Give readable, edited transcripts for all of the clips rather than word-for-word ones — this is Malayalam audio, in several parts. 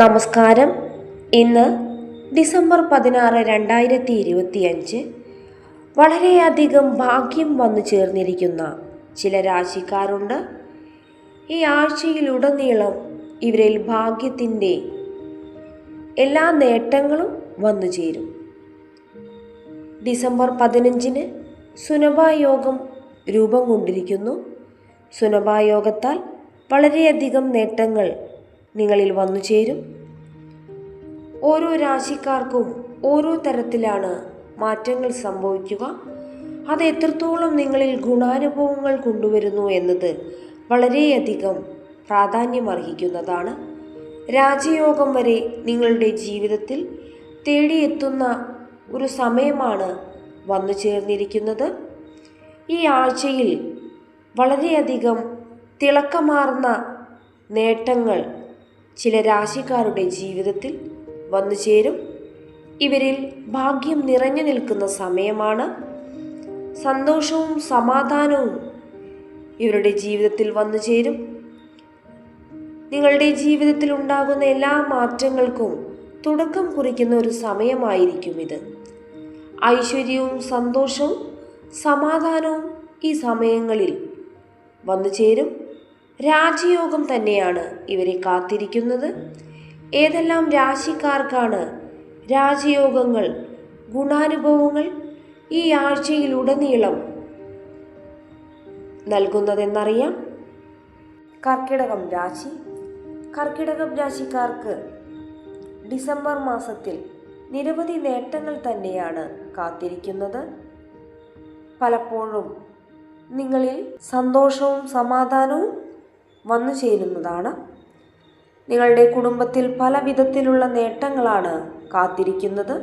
നമസ്കാരം. ഇന്ന് ഡിസംബർ 16, 2025. വളരെയധികം ഭാഗ്യം വന്നു ചേർന്നിരിക്കുന്ന ചില രാശിക്കാരുണ്ട്. ഈ ആഴ്ചയിലുടനീളം ഇവരിൽ ഭാഗ്യത്തിൻ്റെ എല്ലാ നേട്ടങ്ങളും വന്നു ചേരും. ഡിസംബർ 15 സുനഭായോഗം രൂപം കൊണ്ടിരിക്കുന്നു. സുനഭായോഗത്താൽ വളരെയധികം നേട്ടങ്ങൾ നിങ്ങളിൽ വന്നു ചേരും. ഓരോ രാശിക്കാർക്കും ഓരോ തരത്തിലാണ് മാറ്റങ്ങൾ സംഭവിക്കുക. അത് എത്രത്തോളം നിങ്ങളിൽ ഗുണാനുഭവങ്ങൾ കൊണ്ടുവരുന്നു എന്നത് വളരെയധികം പ്രാധാന്യമർഹിക്കുന്നതാണ്. രാജയോഗം വരെ നിങ്ങളുടെ ജീവിതത്തിൽ തേടിയെത്തുന്ന ഒരു സമയമാണ് വന്നു ചേർന്നിരിക്കുന്നത്. ഈ ആഴ്ചയിൽ വളരെയധികം തിളക്കമാർന്ന നേട്ടങ്ങൾ ചില രാശിക്കാരുടെ ജീവിതത്തിൽ വന്നു ചേരും. ഇവരിൽ ഭാഗ്യം നിറഞ്ഞു നിൽക്കുന്ന സമയമാണ്. സന്തോഷവും സമാധാനവും ഇവരുടെ ജീവിതത്തിൽ വന്നു ചേരും. നിങ്ങളുടെ ജീവിതത്തിൽ ഉണ്ടാകുന്ന എല്ലാ മാറ്റങ്ങൾക്കും തുടക്കം കുറിക്കുന്ന ഒരു സമയമായിരിക്കും ഇത്. ഐശ്വര്യവും സന്തോഷവും സമാധാനവും ഈ സമയങ്ങളിൽ വന്നു ചേരും. രാജയോഗം തന്നെയാണ് ഇവരെ കാത്തിരിക്കുന്നത്. ഏതെല്ലാം രാശിക്കാർക്കാണ് രാജയോഗങ്ങൾ, ഗുണാനുഭവങ്ങൾ ഈ ആഴ്ചയിലുടനീളം നൽകുന്നതെന്നറിയാം. കർക്കിടകം രാശി. കർക്കിടകം രാശിക്കാർക്ക് ഡിസംബർ മാസത്തിൽ നിരവധി നേട്ടങ്ങൾ തന്നെയാണ് കാത്തിരിക്കുന്നത്. പലപ്പോഴും നിങ്ങളിൽ സന്തോഷവും സമാധാനവും വന്നു ചേരുന്നതാണ്. നിങ്ങളുടെ കുടുംബത്തിൽ പല വിധത്തിലുള്ള നേട്ടങ്ങളാണ് കാത്തിരിക്കുന്നത്.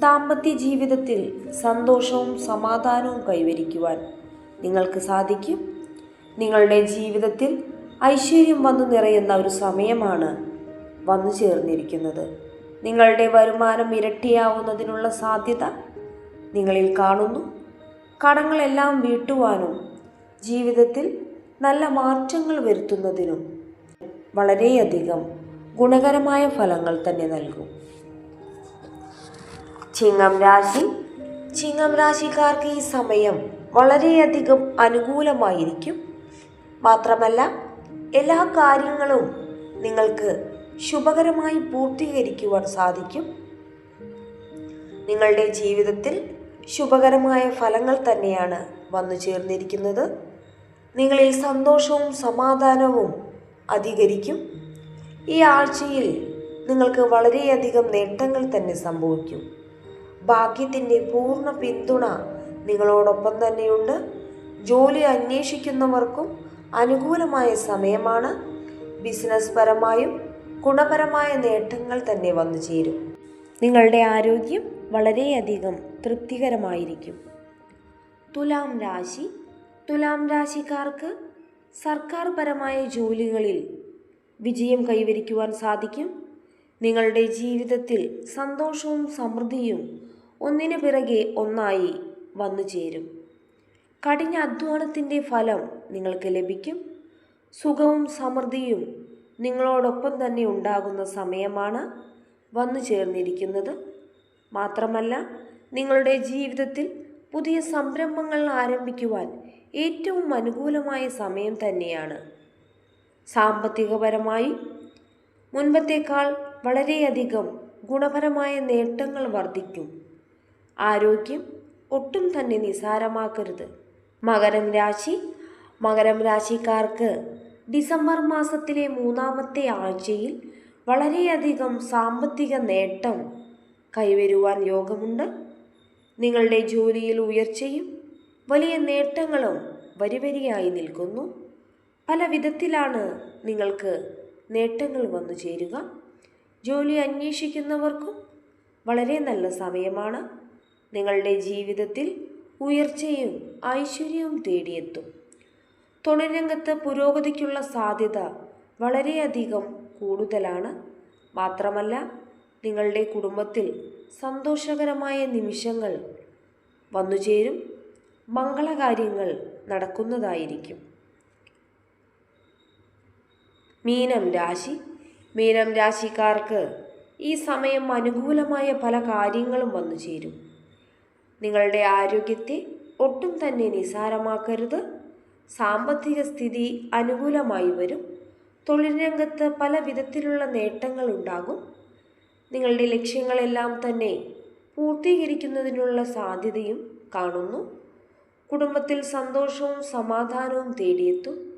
ദാമ്പത്യ ജീവിതത്തിൽ സന്തോഷവും സമാധാനവും കൈവരിക്കുവാൻ നിങ്ങൾക്ക് സാധിക്കും. നിങ്ങളുടെ ജീവിതത്തിൽ ഐശ്വര്യം വന്നു നിറയുന്ന ഒരു സമയമാണ് വന്നു ചേർന്നിരിക്കുന്നത്. നിങ്ങളുടെ വരുമാനം ഇരട്ടിയാവുന്നതിനുള്ള സാധ്യത നിങ്ങളിൽ കാണുന്നു. കടങ്ങളെല്ലാം വീട്ടുവാനും ജീവിതത്തിൽ നല്ല മാറ്റങ്ങൾ വരുത്തുന്നതിനും വളരെയധികം ഗുണകരമായ ഫലങ്ങൾ തന്നെ നൽകും. ചിങ്ങം രാശി. ചിങ്ങം രാശിക്കാർക്ക് ഈ സമയം വളരെയധികം അനുകൂലമായിരിക്കും. മാത്രമല്ല, എല്ലാ കാര്യങ്ങളും നിങ്ങൾക്ക് ശുഭകരമായി പൂർത്തീകരിക്കുവാൻ സാധിക്കും. നിങ്ങളുടെ ജീവിതത്തിൽ ശുഭകരമായ ഫലങ്ങൾ തന്നെയാണ് വന്നു ചേർന്നിരിക്കുന്നത്. നിങ്ങളിൽ സന്തോഷവും സമാധാനവും അധികരിക്കും. ഈ ആഴ്ചയിൽ നിങ്ങൾക്ക് വളരെയധികം നേട്ടങ്ങൾ തന്നെ സംഭവിക്കും. ഭാഗ്യത്തിൻ്റെ പൂർണ്ണ പിന്തുണ നിങ്ങളോടൊപ്പം തന്നെയുണ്ട്. ജോലി അന്വേഷിക്കുന്നവർക്കും അനുകൂലമായ സമയമാണ്. ബിസിനസ് പരമായും ഗുണപരമായ നേട്ടങ്ങൾ തന്നെ വന്നു ചേരും. നിങ്ങളുടെ ആരോഗ്യം വളരെയധികം തൃപ്തികരമായിരിക്കും. തുലാം രാശി. തുലാം രാശിക്കാർക്ക് സർക്കാർ പരമായ ജോലികളിൽ വിജയം കൈവരിക്കുവാൻ സാധിക്കും. നിങ്ങളുടെ ജീവിതത്തിൽ സന്തോഷവും സമൃദ്ധിയും ഒന്നിനു പിറകെ ഒന്നായി വന്നു ചേരും. കഠിന അധ്വാനത്തിൻ്റെ ഫലം നിങ്ങൾക്ക് ലഭിക്കും. സുഖവും സമൃദ്ധിയും നിങ്ങളോടൊപ്പം തന്നെ ഉണ്ടാകുന്ന സമയമാണ് വന്നു ചേർന്നിരിക്കുന്നത്. മാത്രമല്ല, നിങ്ങളുടെ ജീവിതത്തിൽ പുതിയ സംരംഭങ്ങൾ ആരംഭിക്കുവാൻ ഏറ്റവും അനുകൂലമായ സമയം തന്നെയാണ്. സാമ്പത്തികപരമായി മുൻപത്തേക്കാൾ വളരെയധികം ഗുണപരമായ നേട്ടങ്ങൾ വർദ്ധിക്കും. ആരോഗ്യം ഒട്ടും തന്നെ നിസാരമാക്കരുത്. മകരം രാശി. മകരം രാശിക്കാർക്ക് ഡിസംബർ മാസത്തിലെ 3-ാമത്തെ ആഴ്ചയിൽ വളരെയധികം സാമ്പത്തിക നേട്ടം കൈവരുവാൻ യോഗമുണ്ട്. നിങ്ങളുടെ ജോലിയിൽ ഉയർച്ചയും വലിയ നേട്ടങ്ങളും വരിവരിയായി നിൽക്കുന്നു. പല വിധത്തിലാണ് നിങ്ങൾക്ക് നേട്ടങ്ങൾ വന്നു ചേരുക. ജോലി അന്വേഷിക്കുന്നവർക്കും വളരെ നല്ല സമയമാണ്. നിങ്ങളുടെ ജീവിതത്തിൽ ഉയർച്ചയും ഐശ്വര്യവും തേടിയെത്തും. തൊഴിൽ രംഗത്ത് പുരോഗതിക്കുള്ള സാധ്യത വളരെയധികം കൂടുതലാണ്. മാത്രമല്ല, നിങ്ങളുടെ കുടുംബത്തിൽ സന്തോഷകരമായ നിമിഷങ്ങൾ വന്നുചേരും. മംഗളകാര്യങ്ങൾ നടക്കുന്നതായിരിക്കും. മീനം രാശി. മീനം രാശിക്കാർക്ക് ഈ സമയം അനുകൂലമായ പല കാര്യങ്ങളും വന്നു ചേരും. നിങ്ങളുടെ ആരോഗ്യത്തെ ഒട്ടും തന്നെ നിസ്സാരമാക്കരുത്. സാമ്പത്തിക സ്ഥിതി അനുകൂലമായി വരും. തൊഴിൽ രംഗത്ത് പല വിധത്തിലുള്ള നേട്ടങ്ങൾ ഉണ്ടാകും. നിങ്ങളുടെ ലക്ഷ്യങ്ങളെല്ലാം തന്നെ പൂർത്തീകരിക്കുന്നതിനുള്ള സാധ്യതയും കാണുന്നു. കുടുംബത്തിൽ സന്തോഷവും സമാധാനവും തേടിയെത്തും.